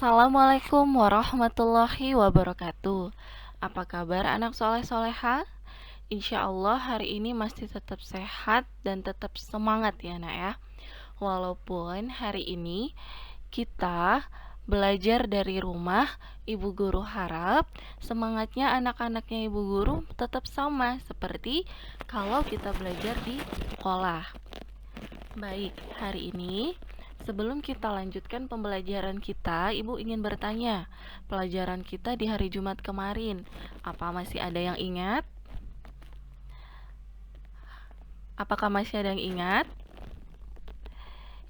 Assalamualaikum warahmatullahi wabarakatuh. Apa kabar anak soleh-soleha? Insya Allah hari ini masih tetap sehat dan tetap semangat ya nak ya. Walaupun hari ini kita belajar dari rumah, ibu guru harap semangatnya anak-anaknya ibu guru tetap sama seperti kalau kita belajar di sekolah. Baik, hari ini sebelum kita lanjutkan pembelajaran kita, Ibu ingin bertanya, pelajaran kita di hari Jumat kemarin, apa masih ada yang ingat? Apakah masih ada yang ingat?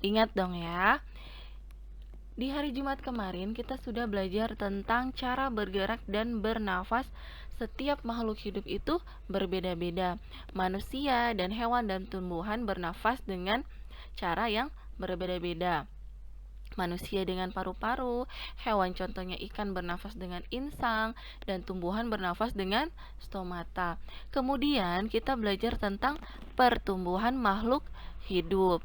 Ingat dong ya. Di hari Jumat kemarin kita sudah belajar tentang cara bergerak dan bernafas. Setiap makhluk hidup itu berbeda-beda. Manusia dan hewan dan tumbuhan bernafas dengan cara yang berbeda-beda. Manusia dengan paru-paru, hewan contohnya ikan bernafas dengan insang, dan tumbuhan bernafas dengan stomata. Kemudian kita belajar tentang pertumbuhan makhluk hidup.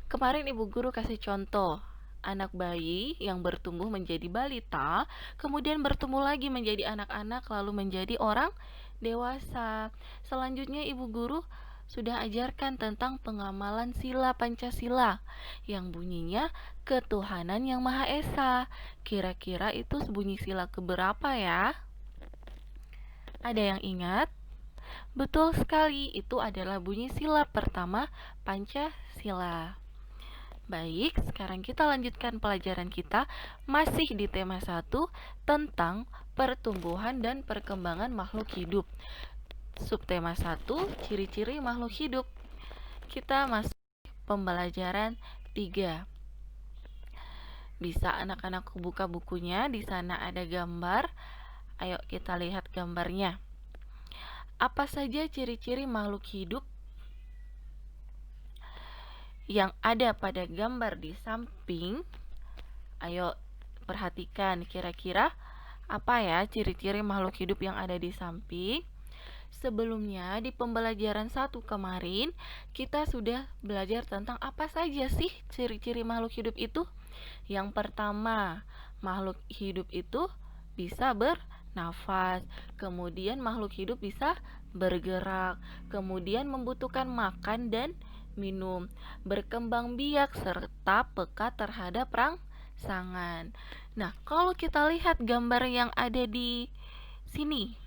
Kemarin ibu guru kasih contoh anak bayi yang bertumbuh menjadi balita, kemudian bertumbuh lagi menjadi anak-anak, lalu menjadi orang dewasa. Selanjutnya ibu guru sudah ajarkan tentang pengamalan sila Pancasila yang bunyinya ketuhanan yang Maha Esa. Kira-kira itu bunyi sila keberapa ya? Ada yang ingat? Betul sekali, itu adalah bunyi sila pertama Pancasila. Baik, sekarang kita lanjutkan pelajaran kita masih di tema 1 tentang pertumbuhan dan perkembangan makhluk hidup. Subtema 1, ciri-ciri makhluk hidup. Kita masuk pembelajaran 3. Bisa anak-anak buka bukunya, di sana ada gambar. Ayo kita lihat gambarnya. Apa saja ciri-ciri makhluk hidup yang ada pada gambar di samping? Ayo perhatikan kira-kira apa ya ciri-ciri makhluk hidup yang ada di samping. Sebelumnya di pembelajaran 1 kemarin kita sudah belajar tentang apa saja sih ciri-ciri makhluk hidup itu. Yang pertama, makhluk hidup itu bisa bernafas, kemudian makhluk hidup bisa bergerak, kemudian membutuhkan makan dan minum, berkembang biak serta peka terhadap rangsangan. Nah, kalau kita lihat gambar yang ada di sini,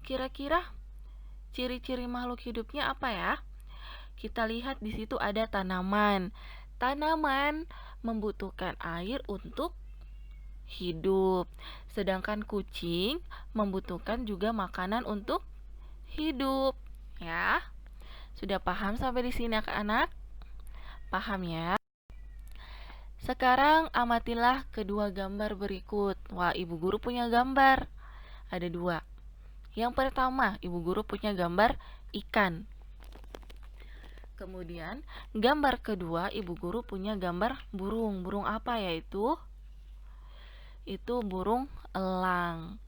kira-kira ciri-ciri makhluk hidupnya apa ya? Kita lihat di situ ada tanaman. Tanaman membutuhkan air untuk hidup. Sedangkan kucing membutuhkan juga makanan untuk hidup. Ya. Sudah paham sampai di sini anak-anak? Paham ya? Sekarang amatilah kedua gambar berikut. Wah, ibu guru punya gambar. Ada 2. Yang pertama, ibu guru punya gambar ikan. Kemudian, gambar kedua, ibu guru punya gambar burung. Burung apa yaitu? Itu burung elang.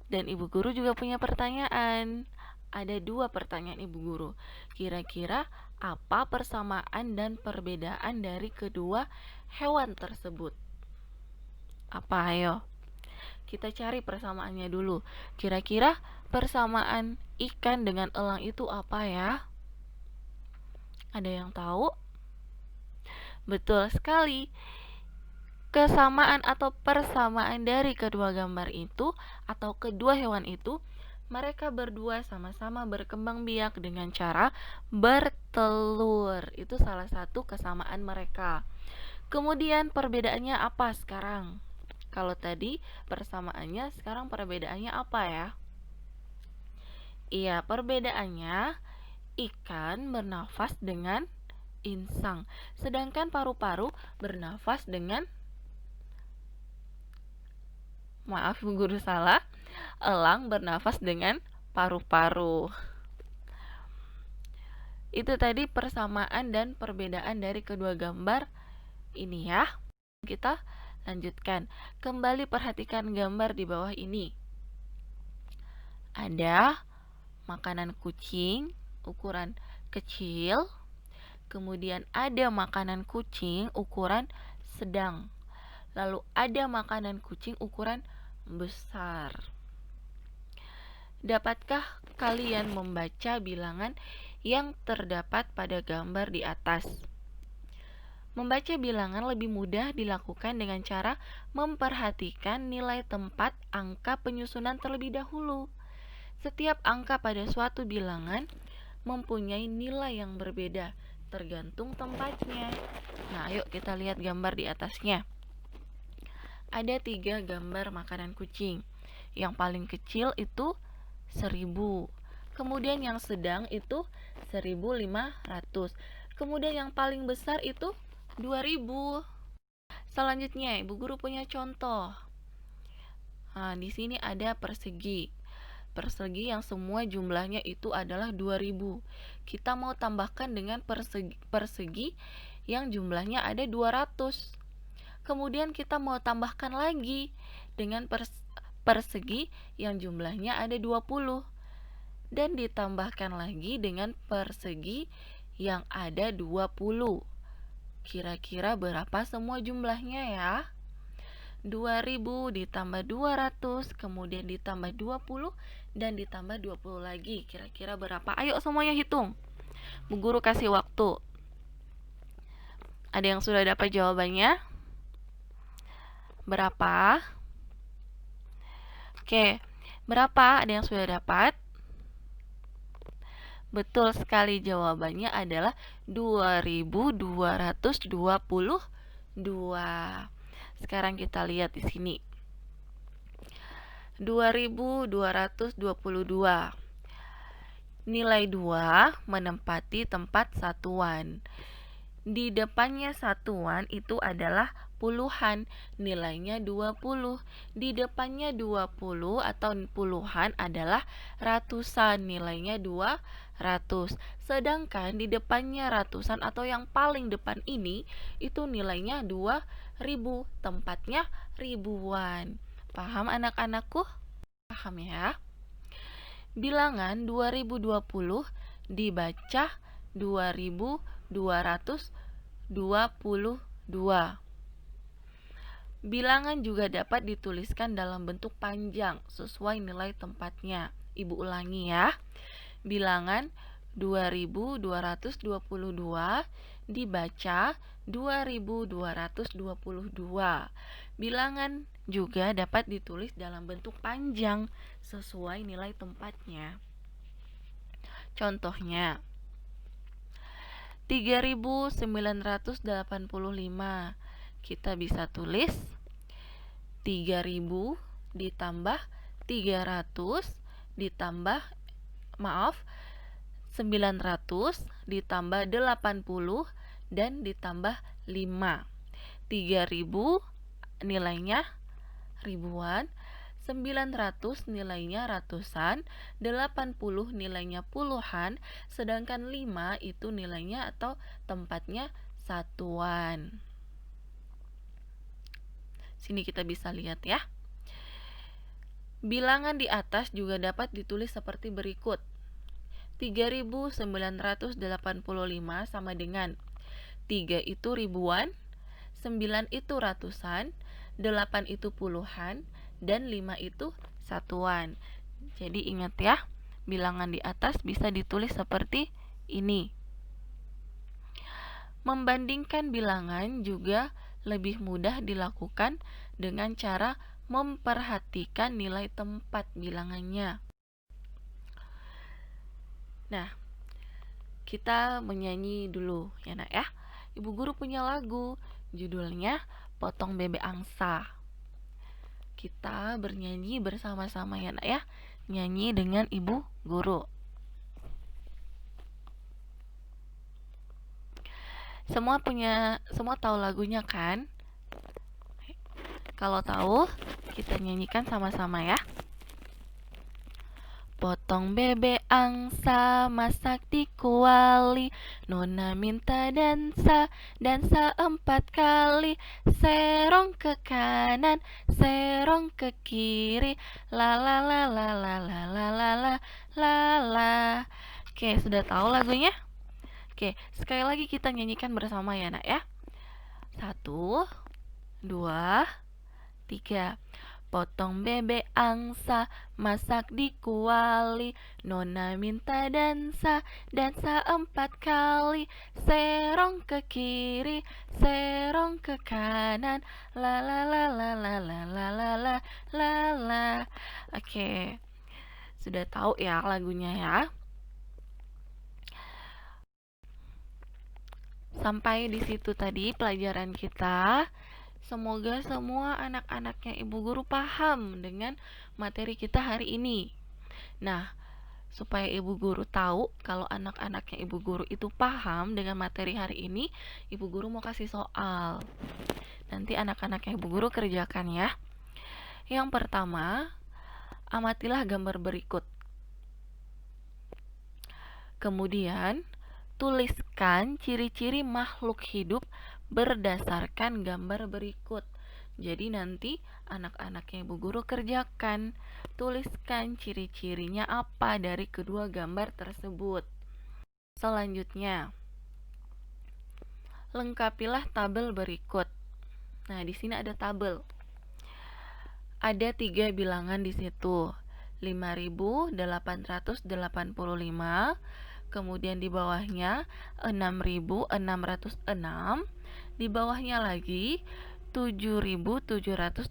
Dan ibu guru juga punya pertanyaan. Ada 2 pertanyaan ibu guru. Kira-kira apa persamaan dan perbedaan dari kedua hewan tersebut? Apa ayo? Kita cari persamaannya dulu. Kira-kira persamaan ikan dengan elang itu apa ya? Ada yang tahu? Betul sekali. Kesamaan atau persamaan dari kedua gambar itu atau kedua hewan itu, mereka berdua sama-sama berkembang biak dengan cara bertelur. Itu salah satu kesamaan mereka. Kemudian perbedaannya apa sekarang? Kalau tadi persamaannya, sekarang perbedaannya apa ya? Iya, perbedaannya ikan bernafas dengan insang, sedangkan paru-paru bernafas dengan, maaf guru salah, elang bernafas dengan paru-paru. Itu tadi persamaan dan perbedaan dari kedua gambar ini ya. Kita lanjutkan. Kembali perhatikan gambar di bawah ini. Ada makanan kucing ukuran kecil, kemudian ada makanan kucing ukuran sedang. Lalu ada makanan kucing ukuran besar. Dapatkah kalian membaca bilangan yang terdapat pada gambar di atas? Membaca bilangan lebih mudah dilakukan dengan cara memperhatikan nilai tempat angka penyusunan terlebih dahulu. Setiap angka pada suatu bilangan mempunyai nilai yang berbeda tergantung tempatnya. Nah, ayo kita lihat gambar di atasnya. Ada 3 gambar makanan kucing. Yang paling kecil itu 1000. Kemudian yang sedang itu 1500. Kemudian yang paling besar itu 2000. Selanjutnya, Ibu Guru punya contoh. Nah, di sini ada persegi. Persegi yang semua jumlahnya itu adalah 2000. Kita mau tambahkan dengan persegi yang jumlahnya ada 200. Kemudian kita mau tambahkan lagi dengan persegi yang jumlahnya ada 20. Dan ditambahkan lagi dengan persegi yang ada 20. Kira-kira berapa semua jumlahnya ya? 2000 ditambah 200, kemudian ditambah 20, dan ditambah 20 lagi. Kira-kira berapa? Ayo semuanya hitung. Bu Guru kasih waktu. Ada yang sudah dapat jawabannya? Berapa? Oke, berapa? Ada yang sudah dapat? Betul sekali, jawabannya adalah 2222. Sekarang kita lihat di sini. 2222. Nilai 2 menempati tempat satuan. Di depannya satuan itu adalah puluhan, nilainya 20. Di depannya 20 atau puluhan adalah ratusan, nilainya 200. Sedangkan di depannya ratusan atau yang paling depan ini itu nilainya 2000, tempatnya ribuan. Paham anak-anakku? Paham ya? Bilangan 2020 dibaca 2222. Bilangan juga dapat dituliskan dalam bentuk panjang sesuai nilai tempatnya. Ibu ulangi ya. Bilangan 2222 dibaca 2222. Bilangan juga dapat ditulis dalam bentuk panjang sesuai nilai tempatnya. Contohnya 3985. Kita bisa tulis 3000 ditambah 300 ditambah 900 ditambah 80 dan ditambah 5. 3000 nilainya ribuan, 900 nilainya ratusan, 80 nilainya puluhan, sedangkan 5 itu nilainya atau tempatnya satuan. Sini kita bisa lihat ya. Bilangan di atas juga dapat ditulis seperti berikut. 3985 sama dengan 3 itu ribuan, 9 itu ratusan, 8 itu puluhan, dan 5 itu satuan. Jadi ingat ya, bilangan di atas bisa ditulis seperti ini. Membandingkan bilangan juga lebih mudah dilakukan dengan cara memperhatikan nilai tempat bilangannya. Nah, kita menyanyi dulu ya nak ya. Ibu Guru punya lagu, judulnya Potong Bebek Angsa. Kita bernyanyi bersama-sama ya nak ya. Nyanyi dengan Ibu Guru. Semua tahu lagunya kan? Kalau tahu, kita nyanyikan sama-sama ya. Potong bebek angsa, masak di kuali, Nona minta dansa 4 kali, serong ke kanan, serong ke kiri, la la la la la la la la la la la. Oke, sudah tahu lagunya? Oke, sekali lagi kita nyanyikan bersama ya nak ya. 1, 2, 3. Potong bebek angsa, masak di kuali, Nona minta dansa, dansa 4 kali, serong ke kiri, serong ke kanan, la la la la la la la la la la la. Oke, sudah tahu ya lagunya ya. Sampai di situ tadi pelajaran kita. Semoga semua anak-anaknya Ibu Guru paham dengan materi kita hari ini. Nah, supaya Ibu Guru tahu kalau anak-anaknya Ibu Guru itu paham dengan materi hari ini, Ibu Guru mau kasih soal. Nanti anak-anaknya Ibu Guru kerjakan ya. Yang pertama, amatilah gambar berikut. Kemudian, tuliskan ciri-ciri makhluk hidup berdasarkan gambar berikut. Jadi nanti anak-anaknya Ibu Guru kerjakan. Tuliskan ciri-cirinya apa dari kedua gambar tersebut. Selanjutnya, lengkapilah tabel berikut. Nah, di sini ada tabel. Ada 3 bilangan di situ. 5.885, kemudian di bawahnya 6.606, di bawahnya lagi 7.770.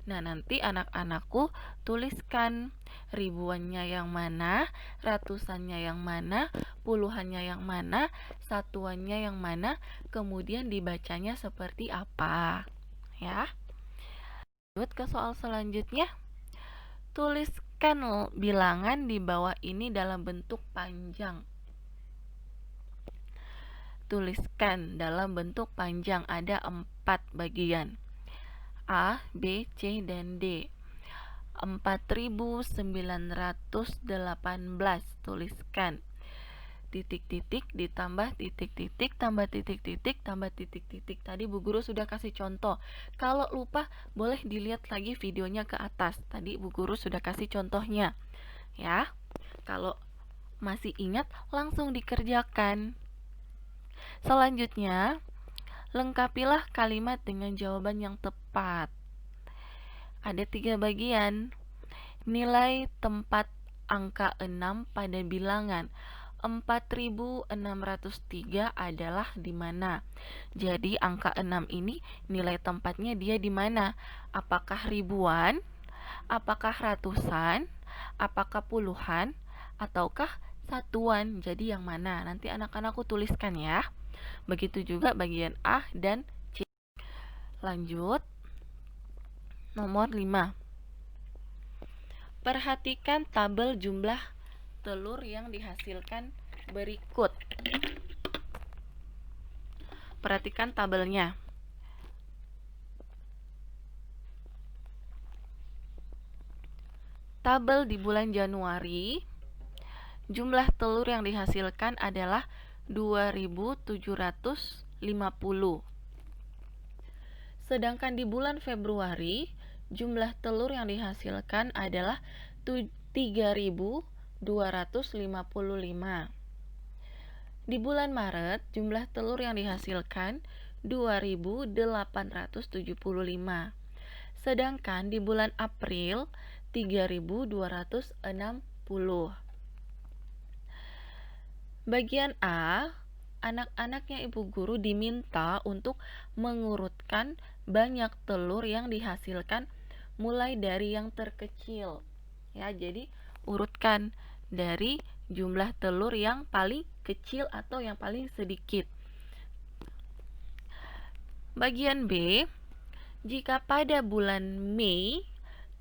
Nah, nanti anak-anakku tuliskan ribuannya yang mana, ratusannya yang mana, puluhannya yang mana, satuannya yang mana, kemudian dibacanya seperti apa. Ya. Lanjut ke soal selanjutnya. Tuliskan bilangan di bawah ini dalam bentuk panjang. Tuliskan dalam bentuk panjang, ada 4 bagian. A, B, C, dan D. 4.918 tuliskan. Titik-titik ditambah titik-titik tambah titik-titik tambah titik-titik. Tadi Bu Guru sudah kasih contoh. Kalau lupa boleh dilihat lagi videonya ke atas. Tadi Bu Guru sudah kasih contohnya. Ya. Kalau masih ingat langsung dikerjakan. Selanjutnya, lengkapilah kalimat dengan jawaban yang tepat. Ada 3 bagian. Nilai tempat angka 6 pada bilangan 4.603 adalah di mana? Jadi angka 6 ini nilai tempatnya dia di mana? Apakah ribuan? Apakah ratusan? Apakah puluhan? Ataukah satuan? Jadi yang mana? Nanti anak-anakku tuliskan ya. Begitu juga bagian A dan C. Lanjut. Nomor 5. Perhatikan tabel jumlah telur yang dihasilkan berikut. Perhatikan tabelnya. Tabel di bulan Januari, jumlah telur yang dihasilkan adalah 2.750. Sedangkan di bulan Februari, jumlah telur yang dihasilkan adalah 3.255. Di bulan Maret, jumlah telur yang dihasilkan 2.875. Sedangkan di bulan April 3.260. Bagian A, anak-anaknya Ibu Guru diminta untuk mengurutkan banyak telur yang dihasilkan mulai dari yang terkecil. Ya, jadi urutkan dari jumlah telur yang paling kecil atau yang paling sedikit. Bagian B, jika pada bulan Mei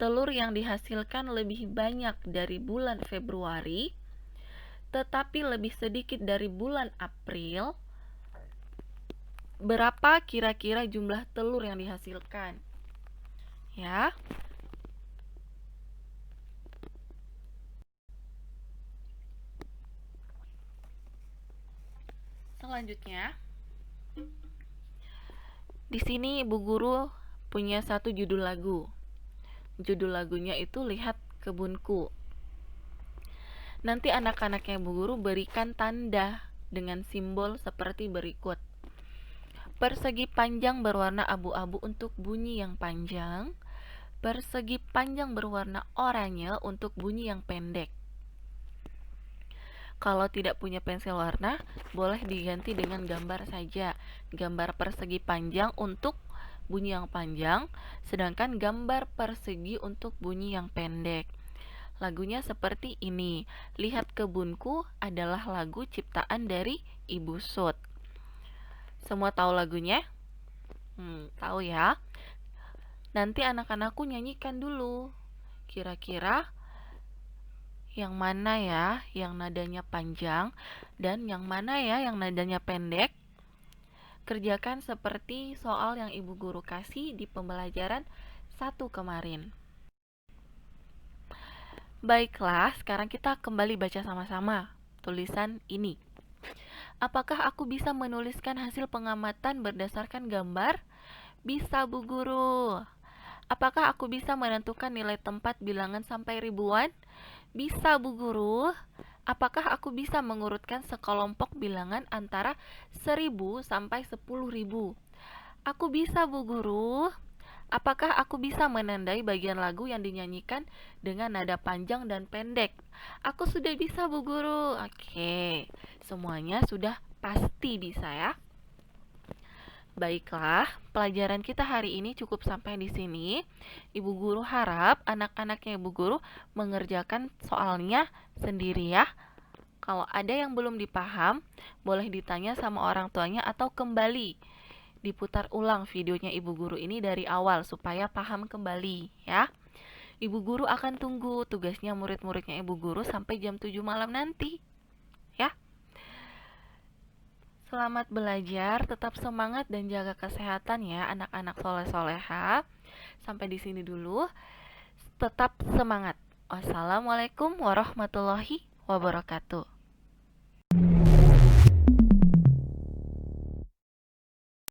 telur yang dihasilkan lebih banyak dari bulan Februari, tetapi lebih sedikit dari bulan April, berapa kira-kira jumlah telur yang dihasilkan? Ya. Selanjutnya, di sini Bu Guru punya satu judul lagu. Judul lagunya itu Lihat Kebunku. Nanti anak-anaknya Bu Guru berikan tanda dengan simbol seperti berikut. Persegi panjang berwarna abu-abu untuk bunyi yang panjang. Persegi panjang berwarna oranye untuk bunyi yang pendek. Kalau tidak punya pensil warna, boleh diganti dengan gambar saja. Gambar persegi panjang untuk bunyi yang panjang, sedangkan gambar persegi untuk bunyi yang pendek. Lagunya seperti ini. Lihat Kebunku adalah lagu ciptaan dari Ibu Sud. Semua tahu lagunya? Tahu ya. Nanti anak-anakku nyanyikan dulu. Kira-kira yang mana ya yang nadanya panjang dan yang mana ya yang nadanya pendek? Kerjakan seperti soal yang Ibu Guru kasih di pembelajaran 1 kemarin. Baiklah, sekarang kita kembali baca sama-sama tulisan ini. Apakah aku bisa menuliskan hasil pengamatan berdasarkan gambar? Bisa, Bu Guru. Apakah aku bisa menentukan nilai tempat bilangan sampai ribuan? Bisa, Bu Guru. Apakah aku bisa mengurutkan sekelompok bilangan antara 1000 sampai 10.000? Aku bisa, Bu Guru. Apakah aku bisa menandai bagian lagu yang dinyanyikan dengan nada panjang dan pendek? Aku sudah bisa, Bu Guru. Oke, semuanya sudah pasti bisa ya. Baiklah, pelajaran kita hari ini cukup sampai di sini. Ibu Guru harap anak-anaknya Ibu Guru mengerjakan soalnya sendiri ya. Kalau ada yang belum dipaham, boleh ditanya sama orang tuanya atau kembali diputar ulang videonya Ibu Guru ini dari awal supaya paham kembali ya. Ibu Guru akan tunggu tugasnya murid-muridnya Ibu Guru sampai jam 7 malam nanti. Ya. Selamat belajar, tetap semangat dan jaga kesehatan ya anak-anak soleh-soleha. Sampai di sini dulu. Tetap semangat. Wassalamualaikum warahmatullahi wabarakatuh.